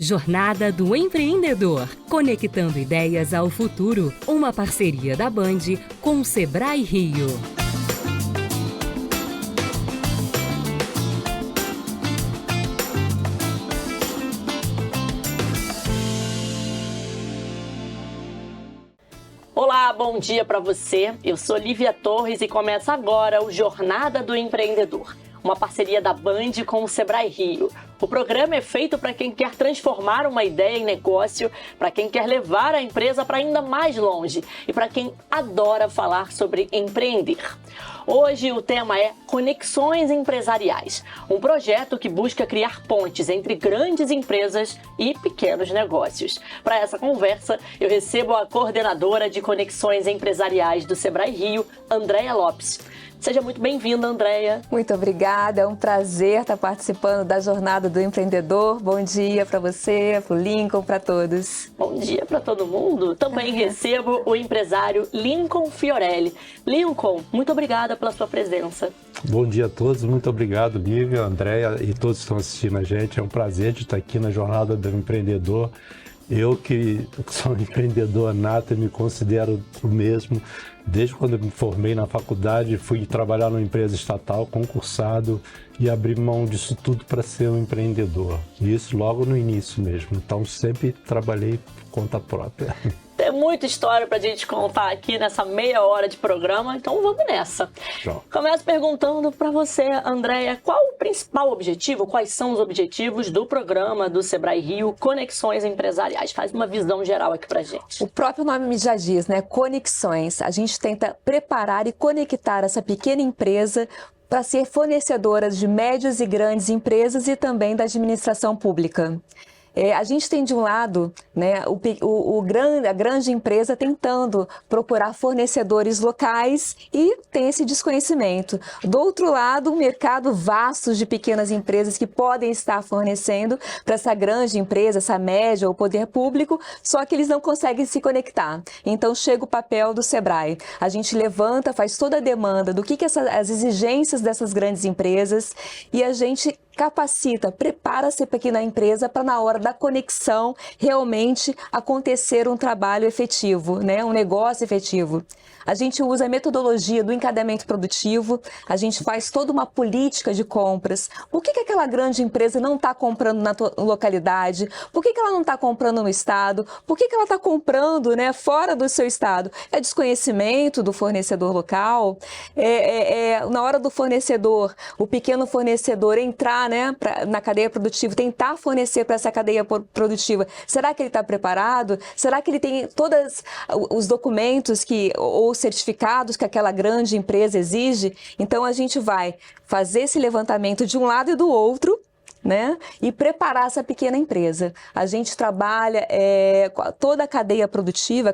Jornada do Empreendedor, conectando ideias ao futuro. Uma parceria da Band com o Sebrae Rio. Olá, bom dia para você. Eu sou Lívia Torres e começa agora o Jornada do Empreendedor, uma parceria da Band com o Sebrae Rio. O programa é feito para quem quer transformar uma ideia em negócio, para quem quer levar a empresa para ainda mais longe e para quem adora falar sobre empreender. Hoje o tema é Conexões Empresariais, um projeto que busca criar pontes entre grandes empresas e pequenos negócios. Para essa conversa, eu recebo a coordenadora de Conexões Empresariais do Sebrae Rio, Andréia Lopes. Seja muito bem-vinda, Andréia. Muito obrigada, é um prazer estar participando da Jornada do Empreendedor. Bom dia para você, para o Lincoln, para todos. Bom dia para todo mundo. Também recebo o empresário Lincoln Fiorelli. Lincoln, muito obrigada pela sua presença. Bom dia a todos, muito obrigado, Lívia, Andréia e todos que estão assistindo a gente. É um prazer de estar aqui na Jornada do Empreendedor. Eu que sou um empreendedor nato e me considero o mesmo. Desde quando eu me formei na faculdade, fui trabalhar numa empresa estatal, concursado, e abri mão disso tudo para ser um empreendedor. E isso logo no início mesmo. Então sempre trabalhei por conta própria. Tem muita história para a gente contar aqui nessa meia hora de programa, então vamos nessa. Tchau. Começo perguntando para você, Andréia, qual o principal objetivo, quais são os objetivos do programa do Sebrae Rio Conexões Empresariais? Faz uma visão geral aqui para a gente. O próprio nome já diz, né? Conexões. A gente tenta preparar e conectar essa pequena empresa para ser fornecedora de médias e grandes empresas e também da administração pública. A gente tem de um lado, né, a grande empresa tentando procurar fornecedores locais e tem esse desconhecimento. Do outro lado, um mercado vasto de pequenas empresas que podem estar fornecendo para essa grande empresa, essa média, o poder público, só que eles não conseguem se conectar. Então chega o papel do Sebrae. A gente levanta, faz toda a demanda do que as exigências dessas grandes empresas e a gente capacita, prepara essa pequena empresa para na hora da conexão realmente acontecer um trabalho efetivo, né? Um negócio efetivo. A gente usa a metodologia do encadeamento produtivo, a gente faz toda uma política de compras. Por que aquela grande empresa não está comprando na localidade? Por que ela não está comprando no estado? Por que ela está comprando, né, fora do seu estado? É desconhecimento do fornecedor local? Na hora do fornecedor, o pequeno fornecedor entrar, né, na cadeia produtiva, tentar fornecer para essa cadeia produtiva. Será que ele está preparado? Será que ele tem todos os documentos ou certificados que aquela grande empresa exige? Então a gente vai fazer esse levantamento de um lado e do outro, né? E preparar essa pequena empresa. A gente trabalha toda a cadeia produtiva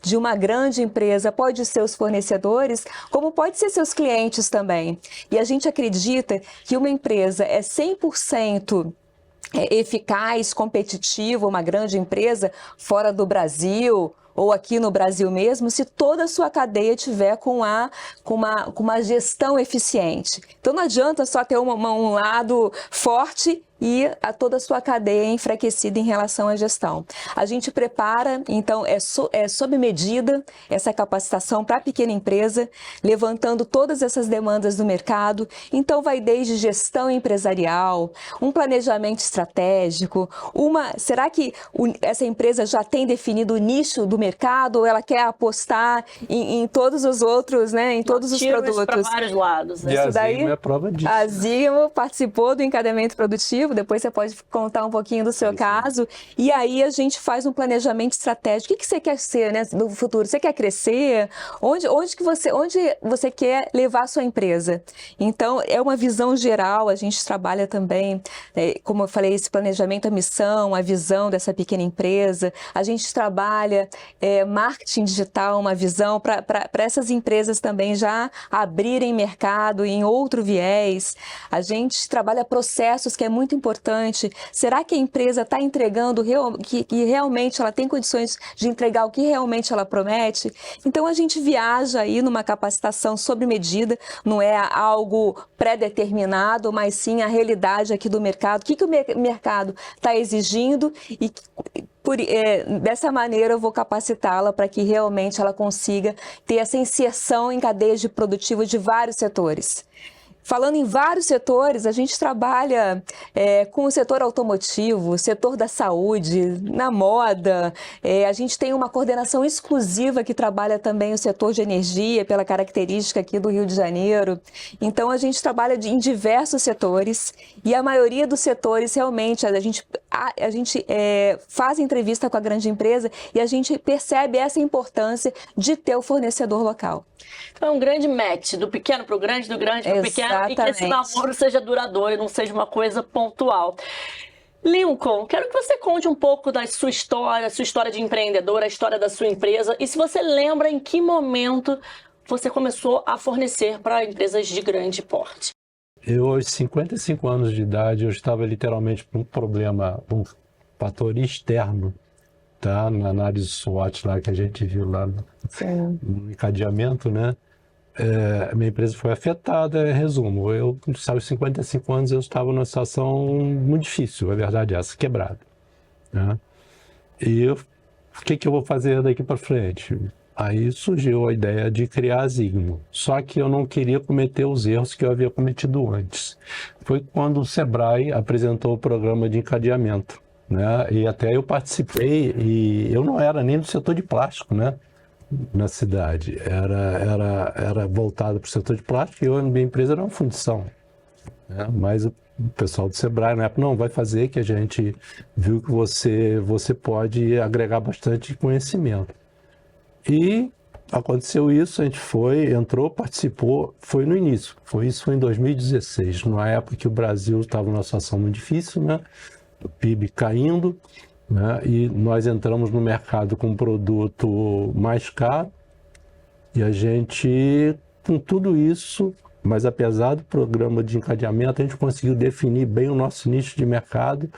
de uma grande empresa, pode ser os fornecedores, como pode ser seus clientes também. E a gente acredita que uma empresa é 100% eficaz, competitiva, uma grande empresa fora do Brasil ou aqui no Brasil mesmo, se toda a sua cadeia tiver com uma gestão eficiente. Então não adianta só ter um lado forte e toda a sua cadeia enfraquecida em relação à gestão. A gente prepara, então, sob medida essa capacitação para a pequena empresa, levantando todas essas demandas do mercado. Então, vai desde gestão empresarial, um planejamento estratégico, será que essa empresa já tem definido o nicho do mercado ou ela quer apostar em todos os outros, né, em todos os produtos? Para vários lados. Né? E a Zigmo é a prova disso. A Zigmo participou do encadeamento produtivo, depois você pode contar um pouquinho do seu caso, e aí a gente faz um planejamento estratégico. O que você quer ser, né, no futuro? Você quer crescer? Onde você quer levar a sua empresa? Então, é uma visão geral, a gente trabalha também, como eu falei, esse planejamento, a missão, a visão dessa pequena empresa. A gente trabalha marketing digital, uma visão para essas empresas também já abrirem mercado em outro viés. A gente trabalha processos, que é muito importante. Será que a empresa está entregando que realmente ela tem condições de entregar o que realmente ela promete? Então a gente viaja aí numa capacitação sob medida, não é algo pré-determinado, mas sim a realidade aqui do mercado. O que o mercado está exigindo e dessa maneira eu vou capacitá-la para que realmente ela consiga ter essa inserção em cadeias de produtivo de vários setores. Falando em vários setores, a gente trabalha com o setor automotivo, o setor da saúde, na moda. A gente tem uma coordenação exclusiva que trabalha também o setor de energia, pela característica aqui do Rio de Janeiro. Então, a gente trabalha em diversos setores e a maioria dos setores, realmente, a gente faz entrevista com a grande empresa e a gente percebe essa importância de ter o fornecedor local. Então, é um grande match, do pequeno para o grande, do grande para o pequeno, e que esse namoro seja duradouro e não seja uma coisa pontual. Lincoln, quero que você conte um pouco da sua história de empreendedora, a história da sua empresa, e se você lembra em que momento você começou a fornecer para empresas de grande porte. Eu, aos 55 anos de idade, eu estava literalmente com um problema, um fator externo, tá? Na análise SWOT lá que a gente viu lá no encadeamento, né? Minha empresa foi afetada, resumo, aos 55 anos eu estava numa situação muito difícil, a verdade é essa, quebrada, né? E o que eu vou fazer daqui para frente? Aí surgiu a ideia de criar a Zigmo, só que eu não queria cometer os erros que eu havia cometido antes. Foi quando o Sebrae apresentou o programa de encadeamento, né? E até eu participei, e eu não era nem do setor de plástico, né? Na cidade, era voltado para o setor de plástico e a minha empresa era uma fundição, né? Mas o pessoal do Sebrae na época não vai fazer, que a gente viu que você pode agregar bastante conhecimento. E aconteceu isso, a gente entrou, participou, foi no início, isso foi em 2016, numa época que o Brasil estava numa situação muito difícil, né? O PIB caindo, né? E nós entramos no mercado com um produto mais caro e a gente, com tudo isso, mas apesar do programa de encadeamento, a gente conseguiu definir bem o nosso nicho de mercado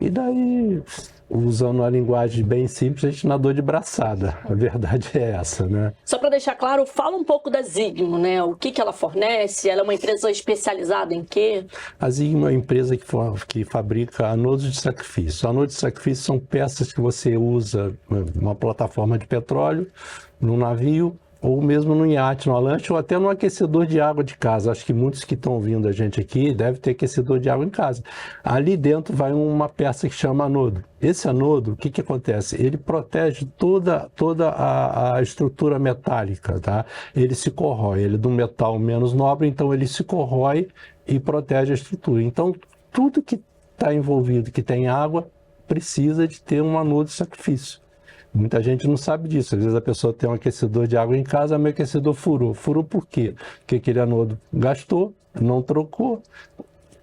e daí, usando a linguagem bem simples, a gente nadou de braçada. A verdade é essa, né? Só para deixar claro, fala um pouco da Zigmo, né? O que ela fornece? Ela é uma empresa especializada em quê? A Zigmo é uma empresa que fabrica anodos de sacrifício. Anodos de sacrifício são peças que você usa numa plataforma de petróleo, num navio, ou mesmo no iate, no lanche, ou até no aquecedor de água de casa. Acho que muitos que estão ouvindo a gente aqui devem ter aquecedor de água em casa. Ali dentro vai uma peça que chama anodo. Esse anodo, o que acontece? Ele protege toda a estrutura metálica, tá? Ele se corrói, ele é de um metal menos nobre, então ele se corrói e protege a estrutura. Então, tudo que está envolvido, que tem água, precisa de ter um anodo de sacrifício. Muita gente não sabe disso. Às vezes a pessoa tem um aquecedor de água em casa, meu aquecedor furou. Furou por quê? Porque aquele anodo gastou, não trocou,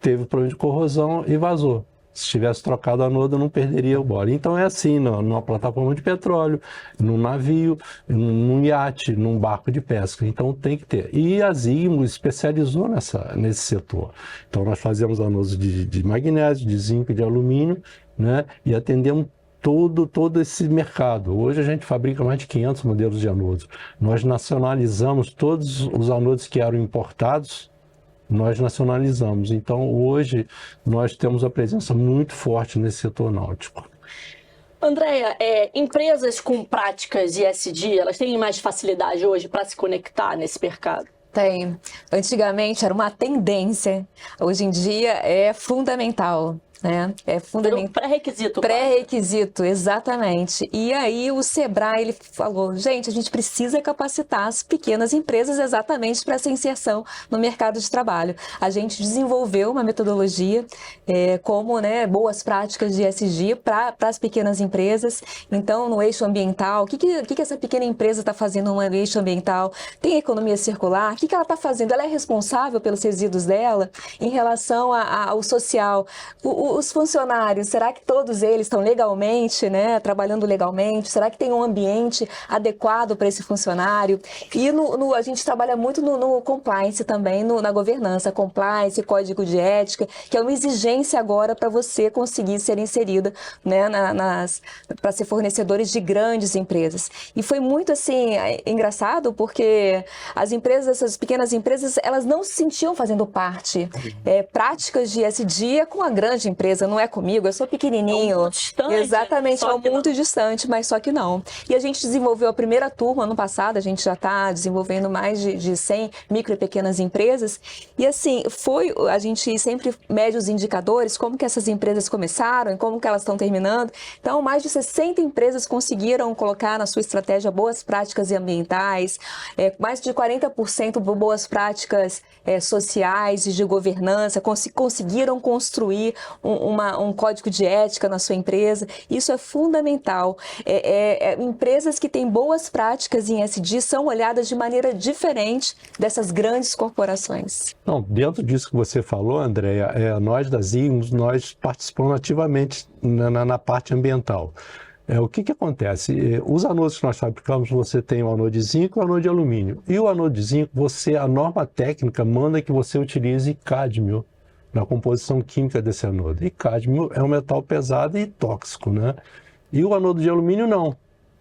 teve problema de corrosão e vazou. Se tivesse trocado o anodo, não perderia o bole. Então é assim, numa plataforma de petróleo, num navio, num iate, num barco de pesca. Então tem que ter. E a Zigmo especializou nesse setor. Então nós fazemos anodos de magnésio, de zinco, de alumínio, né? E atendemos todo esse mercado. Hoje a gente fabrica mais de 500 modelos de anodos. Nós nacionalizamos todos os anodos que eram importados, nós nacionalizamos. Então hoje nós temos uma presença muito forte nesse setor náutico. Andréia, empresas com práticas ESG, elas têm mais facilidade hoje para se conectar nesse mercado? Tem. Antigamente era uma tendência, hoje em dia é fundamental. É fundamental. Pré-requisito. Pré-requisito, exatamente. E aí o Sebrae ele falou, gente, a gente precisa capacitar as pequenas empresas exatamente para essa inserção no mercado de trabalho. A gente desenvolveu uma metodologia como boas práticas de ESG para as pequenas empresas. Então, no eixo ambiental, o que essa pequena empresa está fazendo no eixo ambiental? Tem economia circular? O que ela está fazendo? Ela é responsável pelos resíduos dela em relação ao social? os funcionários, será que todos eles estão legalmente, né, trabalhando legalmente? Será que tem um ambiente adequado para esse funcionário? E a gente trabalha muito no compliance também, na governança, compliance, código de ética, que é uma exigência agora para você conseguir ser inserida, né, para ser fornecedores de grandes empresas. E foi muito assim engraçado, porque as empresas, essas pequenas empresas, elas não se sentiam fazendo parte. Práticas de ESG com a grande empresa, não é comigo, eu sou pequenininho. Muito distante, exatamente, é muito distante, mas só que não. E a gente desenvolveu a primeira turma ano passado, a gente já está desenvolvendo mais de 100 micro e pequenas empresas. E assim, a gente sempre mede os indicadores, como que essas empresas começaram e como que elas estão terminando. Então, mais de 60 empresas conseguiram colocar na sua estratégia boas práticas ambientais, mais de 40% boas práticas sociais e de governança, conseguiram construir um código de ética na sua empresa. Isso é fundamental. Empresas que têm boas práticas em ESG são olhadas de maneira diferente dessas grandes corporações. Não, dentro disso que você falou, Andréia, nós da ZIGMOS, nós participamos ativamente na parte ambiental. O que acontece? Os anodes que nós fabricamos, você tem o anode de zinco e o anode de alumínio. E o anode de zinco, a norma técnica manda que você utilize cádmio na composição química desse anodo. E cádmio é um metal pesado e tóxico, né? E o anode de alumínio não.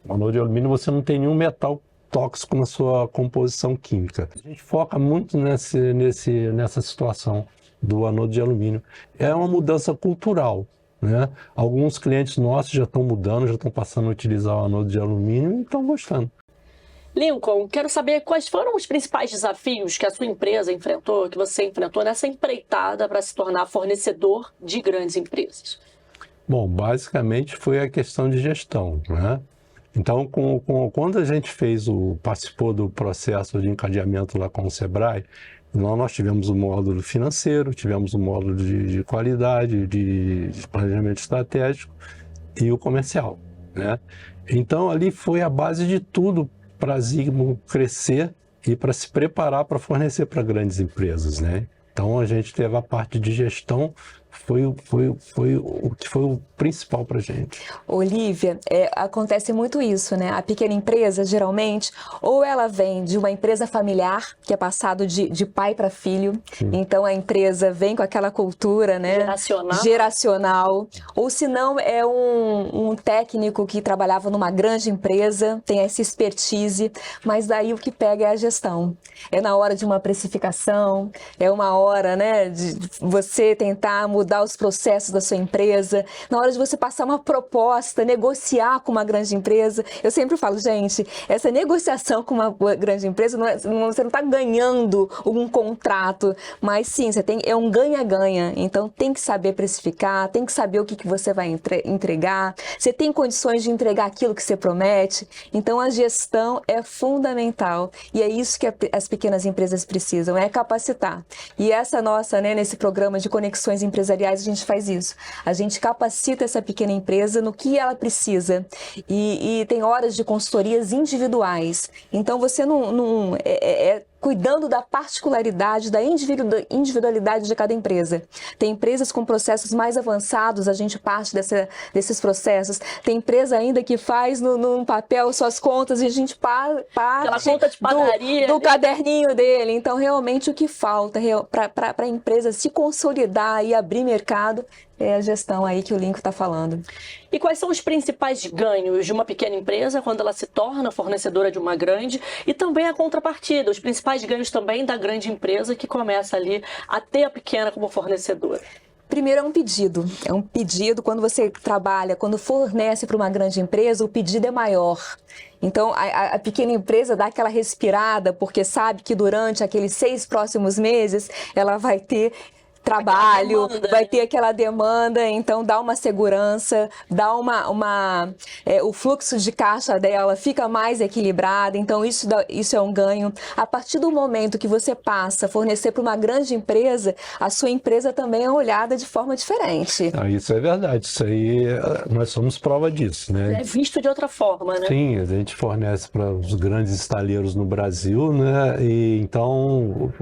O anode de alumínio você não tem nenhum metal tóxico na sua composição química. A gente foca muito nessa situação do anode de alumínio. É uma mudança cultural, né? Alguns clientes nossos já estão mudando, já estão passando a utilizar o anode de alumínio e estão gostando. Lincoln, quero saber quais foram os principais desafios que a sua empresa enfrentou, que você enfrentou nessa empreitada para se tornar fornecedor de grandes empresas. Bom, basicamente foi a questão de gestão, né? Então, quando a gente participou do processo de encadeamento lá com o Sebrae, nós tivemos o módulo financeiro, tivemos o módulo de qualidade, de planejamento estratégico e o comercial, né? Então, ali foi a base de tudo para a ZIGMOS crescer e para se preparar para fornecer para grandes empresas, né? Então, a gente teve a parte de gestão, foi o que foi o principal para a gente. Olívia, acontece muito isso, né? A pequena empresa, geralmente, ou ela vem de uma empresa familiar, que é passado de pai para filho. Sim. Então, a empresa vem com aquela cultura, né? Geracional. Ou se não, é um técnico que trabalhava numa grande empresa, tem essa expertise, mas daí o que pega é a gestão. É na hora de uma precificação, é uma hora, né, de você tentar mudar os processos da sua empresa, na hora de você passar uma proposta, negociar com uma grande empresa. Eu sempre falo, gente, essa negociação com uma grande empresa, você não está ganhando um contrato, mas sim, é um ganha-ganha. Então tem que saber precificar, tem que saber o que você vai entregar, você tem condições de entregar aquilo que você promete. Então a gestão é fundamental e é isso que as pequenas empresas precisam, é capacitar. E essa nossa, né, nesse programa de conexões empresariais, a gente faz isso. A gente capacita essa pequena empresa no que ela precisa e tem horas de consultorias individuais. Então você não cuidando da particularidade, da individualidade de cada empresa. Tem empresas com processos mais avançados, a gente parte desses processos. Tem empresa ainda que faz no papel suas contas e a gente parte aquela conta de padaria, do caderninho dele. Então, realmente, o que falta para a empresa se consolidar e abrir mercado é a gestão aí que o Lincoln está falando. E quais são os principais ganhos de uma pequena empresa quando ela se torna fornecedora de uma grande e também a contrapartida, os principais ganhos também da grande empresa que começa ali a ter a pequena como fornecedora? Primeiro é um pedido. É um pedido quando você trabalha, quando fornece para uma grande empresa, o pedido é maior. Então, a pequena empresa dá aquela respirada, porque sabe que durante aqueles 6 próximos meses ela vai ter trabalho, vai ter aquela demanda, então dá uma segurança, dá o fluxo de caixa dela fica mais equilibrado, então isso é um ganho. A partir do momento que você passa a fornecer para uma grande empresa, a sua empresa também é olhada de forma diferente. Isso é verdade, isso aí nós somos prova disso, né? É visto de outra forma, né? Sim, a gente fornece para os grandes estaleiros no Brasil, né? E então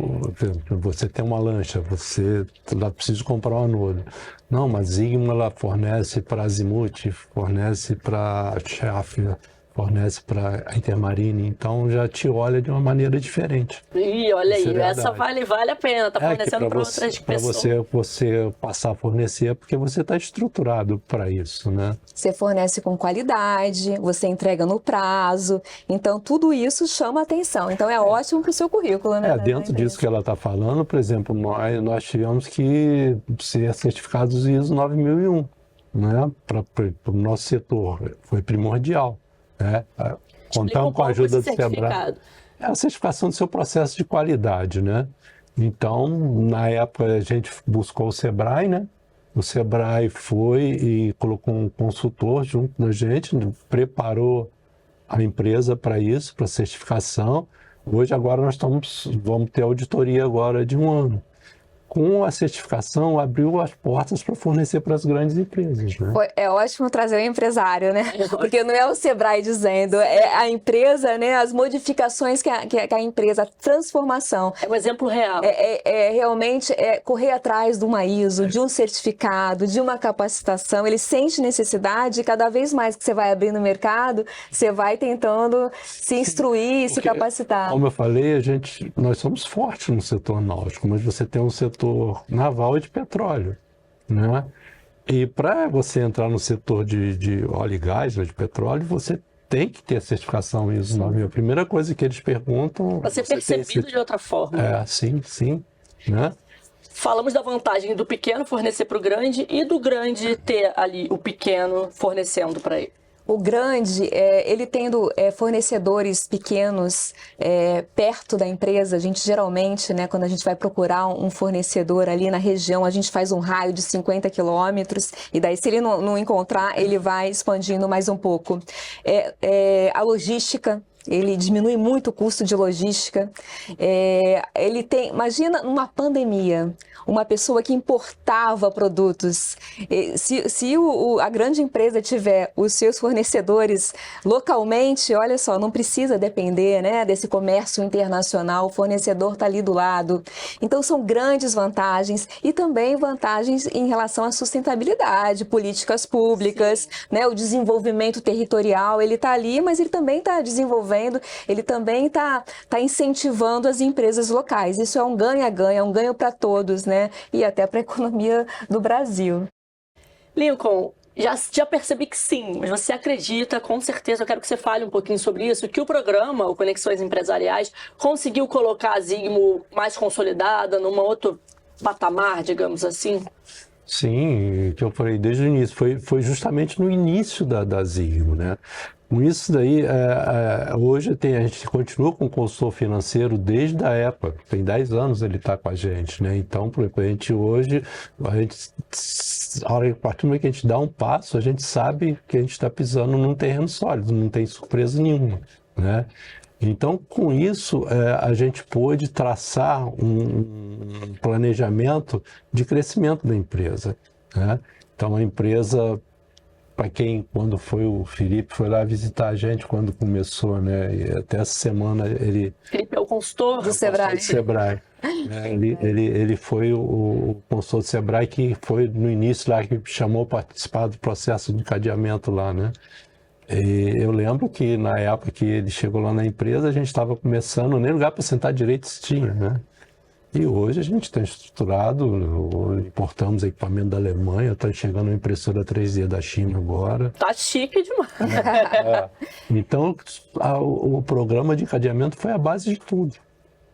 você tem uma lancha, você ela precisa comprar um anodo. Não, mas Sigma ela fornece para Azimuth, fornece para Schaeffler, fornece para a Intermarine, então já te olha de uma maneira diferente. E olha Isso aí, é essa vale a pena, tá fornecendo para outras pessoas. Para você passar a fornecer, porque você está estruturado para isso, né? Você fornece com qualidade, você entrega no prazo, então tudo isso chama atenção. Então é ótimo para o seu currículo, né? Dentro disso que ela está falando, por exemplo, nós tivemos que ser certificados ISO 9001, né? Para o nosso setor, foi primordial. Contamos com a ajuda do Sebrae. É a certificação do seu processo de qualidade, né? Então, na época, a gente buscou o Sebrae, né? O Sebrae foi e colocou um consultor junto da gente, preparou a empresa para isso, para certificação. Hoje, agora, vamos ter auditoria agora de 1 ano. Com a certificação, abriu as portas para fornecer para as grandes empresas, né? É ótimo trazer o empresário, né? Porque não é o Sebrae dizendo, é a empresa, né? As modificações que a empresa, a transformação. É um exemplo real. Realmente correr atrás de uma ISO, de um certificado, de uma capacitação. Ele sente necessidade e cada vez mais que você vai abrindo o mercado, você vai tentando se instruir e se capacitar. Como eu falei, nós somos fortes no setor náutico, mas você tem um setor naval e de petróleo, né? E para você entrar no setor de óleo e gás, ou de petróleo, você tem que ter a certificação ISO 9000. A primeira coisa que eles perguntam... Para ser percebido de outra forma. Sim, né? Falamos da vantagem do pequeno fornecer para o grande e do grande ter ali o pequeno fornecendo para ele. O grande, ele tendo fornecedores pequenos perto da empresa, a gente geralmente, né, quando a gente vai procurar um fornecedor ali na região, a gente faz um raio de 50 quilômetros e daí se ele não encontrar, ele vai expandindo mais um pouco. A logística, ele diminui muito o custo de logística. Imagina numa pandemia, uma pessoa que importava produtos. Se a grande empresa tiver os seus fornecedores localmente, olha só, não precisa depender, né, desse comércio internacional, o fornecedor está ali do lado. Então são grandes vantagens e também vantagens em relação à sustentabilidade, políticas públicas, né, o desenvolvimento territorial, ele está ali, mas ele também está desenvolvendo, ele também está incentivando as empresas locais. Isso é um ganha-ganha, um ganho para todos, né? E até para a economia do Brasil. Lincoln, já percebi que sim, mas você acredita, com certeza, eu quero que você fale um pouquinho sobre isso, que o programa, o Conexões Empresariais, conseguiu colocar a Zigmo mais consolidada, numa outro patamar, digamos assim? Sim, que eu falei desde o início, foi justamente no início da Zigmo, né? Com isso daí, hoje a gente continua com o consultor financeiro desde a época, tem 10 anos ele está com a gente, né? Então, por exemplo, a partir do momento que a gente dá um passo, a gente sabe que a gente está pisando num terreno sólido, não tem surpresa nenhuma, né? Então, com isso, a gente pôde traçar um planejamento de crescimento da empresa, né? Então, a empresa, para quem, quando foi o Felipe, foi lá visitar a gente quando começou, né? E até essa semana ele... Felipe é o consultor do Sebrae. Ele foi o consultor do Sebrae que foi no início lá, que chamou para participar do processo de cadeamento lá, né? E eu lembro que na época que ele chegou lá na empresa, a gente estava começando, nem lugar para sentar direito se tinha, né? E hoje a gente está estruturado, importamos equipamento da Alemanha, está chegando uma impressora 3D da China agora. Tá chique demais. Então, o programa de cadeamento foi a base de tudo.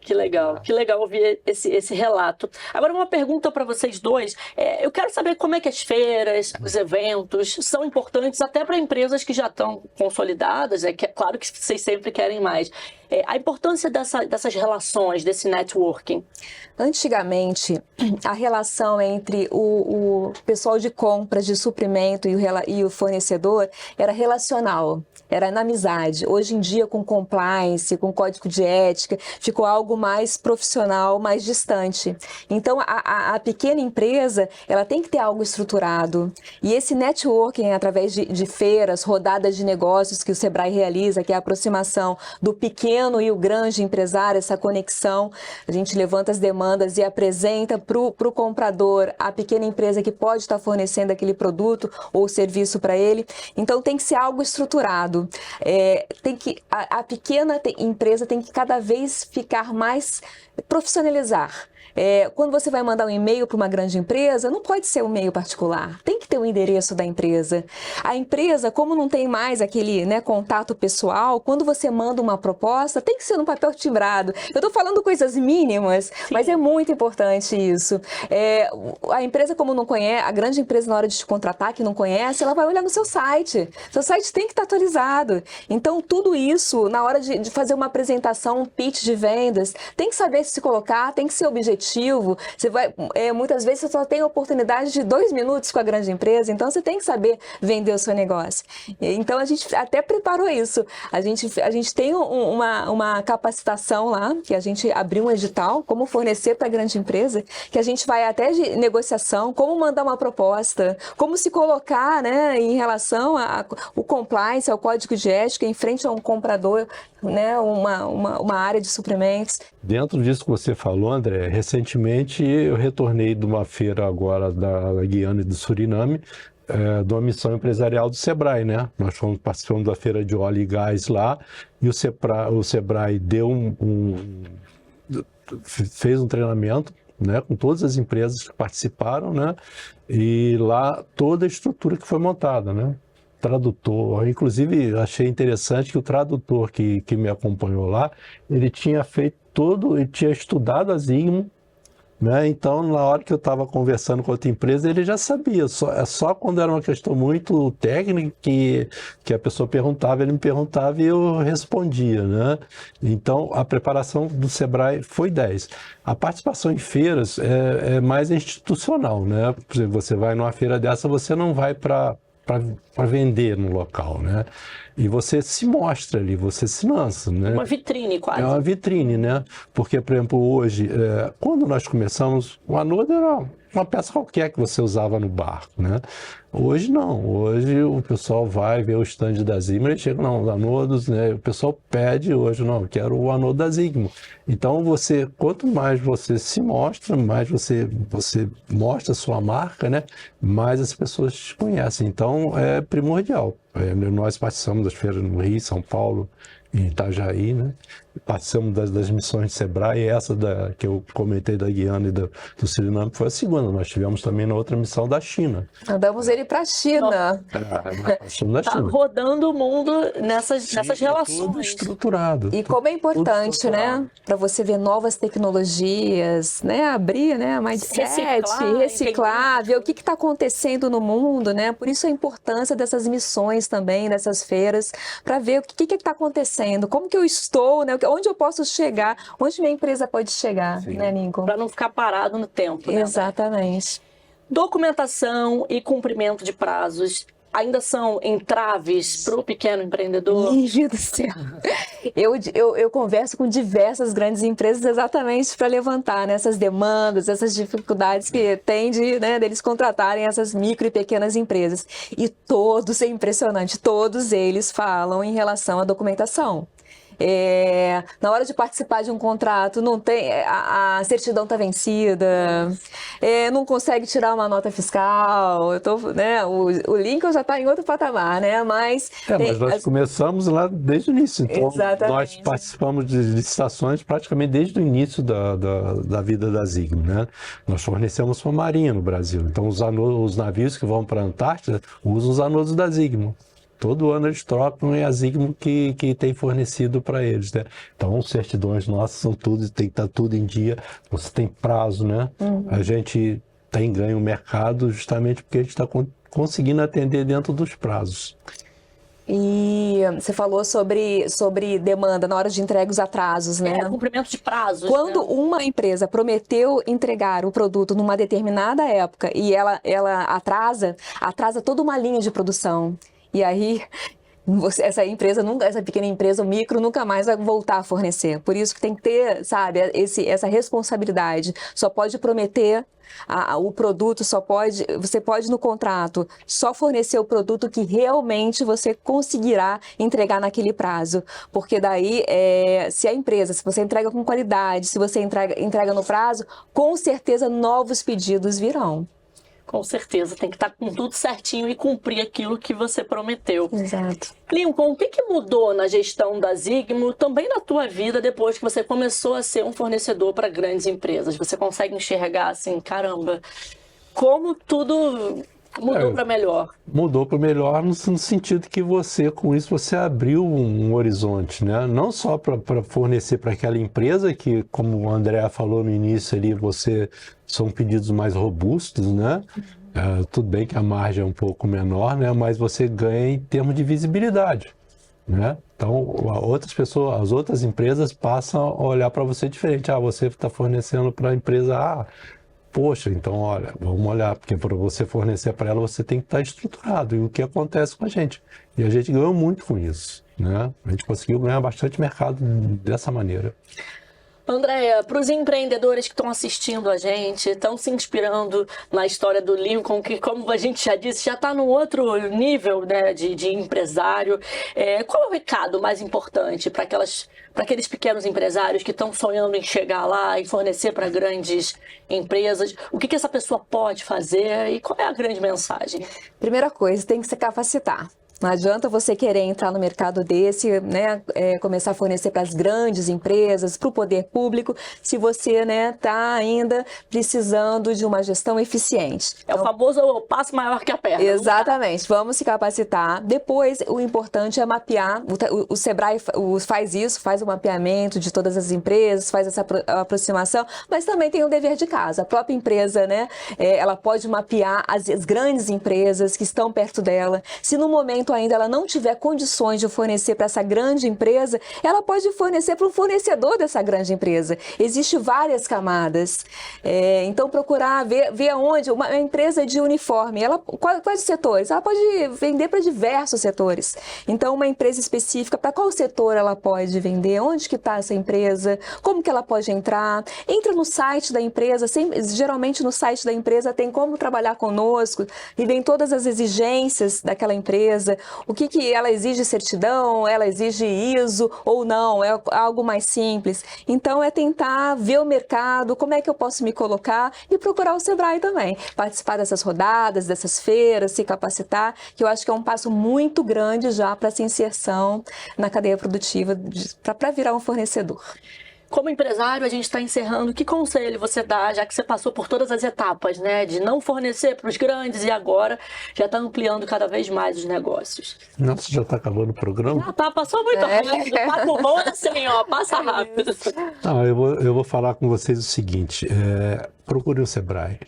Que legal ouvir esse relato. Agora, uma pergunta para vocês dois. Eu quero saber como é que as feiras, os eventos são importantes até para empresas que já estão consolidadas. Claro que vocês sempre querem mais. A importância dessas relações, desse networking. Antigamente, a relação entre o pessoal de compras, de suprimento e o fornecedor era relacional, era na amizade. Hoje em dia, com compliance, com código de ética, ficou algo algo mais profissional, mais distante. Então, a pequena empresa, ela tem que ter algo estruturado. E esse networking, através de feiras, rodadas de negócios que o Sebrae realiza, que é a aproximação do pequeno e o grande empresário, essa conexão, a gente levanta as demandas e apresenta para o comprador a pequena empresa que pode estar fornecendo aquele produto ou serviço para ele. Então, tem que ser algo estruturado. A pequena empresa tem que cada vez ficar mais profissionalizar. Quando você vai mandar um e-mail para uma grande empresa, não pode ser um e-mail particular, tem que ter o endereço da empresa. A empresa, como não tem mais aquele, né, contato pessoal, quando você manda uma proposta, tem que ser no papel timbrado. Eu estou falando coisas mínimas, sim, mas é muito importante isso. A empresa, como não conhece, a grande empresa, na hora de te contratar, que não conhece, ela vai olhar no seu site. Seu site tem que estar atualizado. Então, tudo isso, na hora de fazer uma apresentação, um pitch de vendas, tem que saber se colocar, tem que ser objetivo. Você vai, muitas vezes você só tem a oportunidade de 2 minutos com a grande empresa, então você tem que saber vender o seu negócio. Então a gente até preparou isso. A gente tem uma capacitação lá, que a gente abriu um edital, como fornecer para a grande empresa, que a gente vai até de negociação, como mandar uma proposta, como se colocar, né, em relação ao compliance, ao código de ética, em frente a um comprador, né, uma área de suprimentos. Dentro disso que você falou, André, recentemente eu retornei de uma feira agora da Guiana e do Suriname, de uma missão empresarial do Sebrae, né? Nós participamos da feira de óleo e gás lá, e o Sebrae fez um treinamento, né, com todas as empresas que participaram, né? E lá toda a estrutura que foi montada, né? Tradutor, inclusive achei interessante que o tradutor que me acompanhou lá, ele tinha ele tinha estudado a Zigmo, né? Então, na hora que eu estava conversando com outra empresa, ele já sabia, só quando era uma questão muito técnica que a pessoa perguntava, ele me perguntava e eu respondia, né? Então, a preparação do Sebrae foi 10. A participação em feiras é mais institucional, né? Por exemplo, você vai numa feira dessa, você não vai para vender no local, né? E você se mostra ali, você se lança, né? Uma vitrine quase. É uma vitrine, né? Porque, por exemplo, hoje, quando nós começamos, o anodo era uma peça qualquer que você usava no barco, né? Hoje não, hoje o pessoal vai ver o stand da Zigmo e chega, não, os anodos, né? O pessoal pede hoje, não, eu quero o anodo da Zigmo. Então, quanto mais você se mostra, mais você mostra a sua marca, né? Mais as pessoas te conhecem. Então, é primordial. Nós participamos das feiras no Rio, São Paulo, em Itajaí, né? Participamos das missões de Sebrae, essa que eu comentei da Guiana e do Suriname foi a segunda. Nós tivemos também na outra missão da China. Mandamos ele para a China. Tá rodando o mundo nessas relações. Tudo estruturado. E como é importante, né? Para você ver novas tecnologias, né? Abrir, né? Mindset, reciclar, ver o que está acontecendo no mundo, né? Por isso a importância dessas missões também, dessas feiras, para ver o que está acontecendo, como que eu estou, né? Onde eu posso chegar, onde minha empresa pode chegar, sim, né, Lincoln? Para não ficar parado no tempo, né? Exatamente. Documentação e cumprimento de prazos ainda são entraves para o pequeno empreendedor? Meu Deus do céu! Eu converso com diversas grandes empresas exatamente para levantar, né, essas demandas, essas dificuldades que tem deles contratarem essas micro e pequenas empresas. E todos, é impressionante, todos eles falam em relação à documentação. Na hora de participar de um contrato, não tem, a certidão está vencida, não consegue tirar uma nota fiscal, o Lincoln já está em outro patamar, né? Mas nós começamos lá desde o início, então exatamente, nós participamos de licitações praticamente desde o início da vida da Zigmo, né? Nós fornecemos para a Marinha no Brasil, então os navios que vão para a Antártida usam os anodos da Zigmo. Todo ano eles trocam e a Zigmo que tem fornecido para eles, né? Então, certidões nossas são tudo, tem que estar tudo em dia. Você tem prazo, né? Uhum. A gente tem ganho no mercado justamente porque a gente está conseguindo atender dentro dos prazos. E você falou sobre demanda na hora de entrega, os atrasos, né? Cumprimento de prazos. Quando uma empresa prometeu entregar o produto numa determinada época e ela atrasa toda uma linha de produção. E aí, essa empresa nunca, essa pequena empresa, o micro, nunca mais vai voltar a fornecer. Por isso que tem que ter, sabe, essa responsabilidade. Só pode prometer o produto, você pode no contrato só fornecer o produto que realmente você conseguirá entregar naquele prazo. Porque daí, se você entrega com qualidade, se você entrega no prazo, com certeza novos pedidos virão. Com certeza, tem que estar com tudo certinho e cumprir aquilo que você prometeu. Exato. Lincoln, o que mudou na gestão da Zigmo, também na tua vida, depois que você começou a ser um fornecedor para grandes empresas? Você consegue enxergar assim, caramba, como tudo mudou para melhor? Mudou para melhor no sentido que com isso você abriu um horizonte, né? Não só para fornecer para aquela empresa que, como o André falou no início ali, são pedidos mais robustos, né? Tudo bem que a margem é um pouco menor, né? Mas você ganha em termos de visibilidade, né? Então, as outras empresas passam a olhar para você diferente. Você está fornecendo para a empresa A. Poxa, então olha, vamos olhar, porque para você fornecer para ela, você tem que estar estruturado. E o que acontece com a gente? E a gente ganhou muito com isso, né? A gente conseguiu ganhar bastante mercado dessa maneira. Andréia, para os empreendedores que estão assistindo a gente, estão se inspirando na história do Lincoln, que, como a gente já disse, já está no outro nível, né, de empresário. Qual é o recado mais importante para aqueles pequenos empresários que estão sonhando em chegar lá e fornecer para grandes empresas? O que essa pessoa pode fazer e qual é a grande mensagem? Primeira coisa, tem que se capacitar. Não adianta você querer entrar no mercado desse, né, começar a fornecer para as grandes empresas, para o poder público, se você, né, está ainda precisando de uma gestão eficiente. É o famoso passo maior que a perna. Exatamente. Vamos se capacitar. Depois, o importante é mapear. O Sebrae faz isso, faz o mapeamento de todas as empresas, faz essa aproximação, mas também tem o dever de casa. A própria empresa, né, ela pode mapear as grandes empresas que estão perto dela. Se no momento ainda ela não tiver condições de fornecer para essa grande empresa, ela pode fornecer para um fornecedor dessa grande empresa. Existem várias camadas. Então, procurar ver onde uma empresa de uniforme, quais os setores? Ela pode vender para diversos setores. Então, uma empresa específica, para qual setor ela pode vender? Onde que está essa empresa? Como que ela pode entrar? Entra no site da empresa. Geralmente, no site da empresa tem como trabalhar conosco e vem todas as exigências daquela empresa. O que ela exige certidão, ela exige ISO ou não, é algo mais simples. Então, é tentar ver o mercado, como é que eu posso me colocar e procurar o Sebrae também. Participar dessas rodadas, dessas feiras, se capacitar, que eu acho que é um passo muito grande já para essa inserção na cadeia produtiva, para virar um fornecedor. Como empresário, a gente está encerrando. Que conselho você dá, já que você passou por todas as etapas, né? De não fornecer para os grandes e agora já está ampliando cada vez mais os negócios. Nossa, já está acabando o programa? Já tá, passou muito rápido. Papo bom assim, ó, passa rápido. Não, eu vou falar com vocês o seguinte, procure o Sebrae.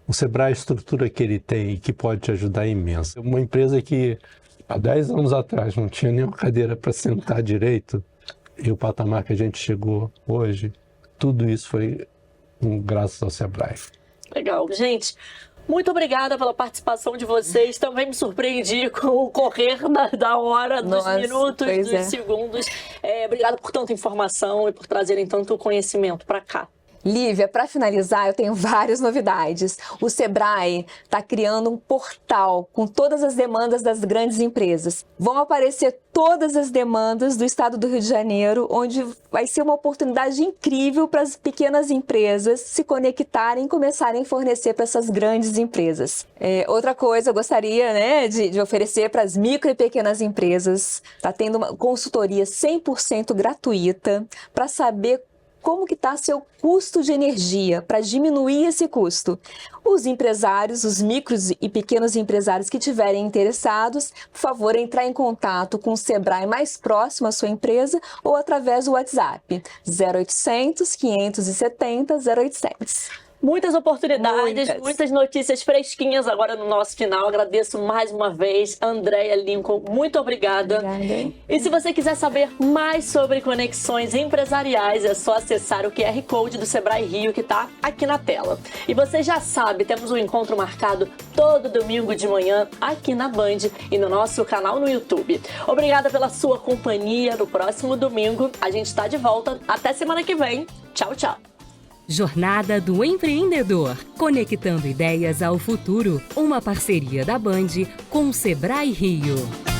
O Sebrae, a estrutura que ele tem, que pode te ajudar é imensa. Uma empresa que há 10 anos atrás não tinha nenhuma cadeira para sentar direito, e o patamar que a gente chegou hoje, tudo isso foi graças ao Sebrae. Legal. Gente, muito obrigada pela participação de vocês. Também me surpreendi com o correr da hora, dos minutos, dos segundos. Obrigada por tanta informação e por trazerem tanto conhecimento para cá. Lívia, para finalizar, eu tenho várias novidades. O Sebrae está criando um portal com todas as demandas das grandes empresas. Vão aparecer todas as demandas do estado do Rio de Janeiro, onde vai ser uma oportunidade incrível para as pequenas empresas se conectarem e começarem a fornecer para essas grandes empresas. Outra coisa, eu gostaria, né, de oferecer para as micro e pequenas empresas, está tendo uma consultoria 100% gratuita para saber como que está seu custo de energia, para diminuir esse custo. Os empresários, os micros e pequenos empresários que estiverem interessados, por favor, entrar em contato com o Sebrae mais próximo à sua empresa ou através do WhatsApp 0800 570 0800. Muitas oportunidades, muitas notícias fresquinhas agora no nosso final. Agradeço mais uma vez, Andréia Lincoln, muito obrigada. Obrigada. E se você quiser saber mais sobre conexões empresariais, é só acessar o QR Code do Sebrae Rio que está aqui na tela. E você já sabe, temos um encontro marcado todo domingo de manhã aqui na Band e no nosso canal no YouTube. Obrigada pela sua companhia. No próximo domingo a gente está de volta. Até semana que vem. Tchau, tchau. Jornada do Empreendedor, conectando ideias ao futuro. Uma parceria da Band com o Sebrae Rio.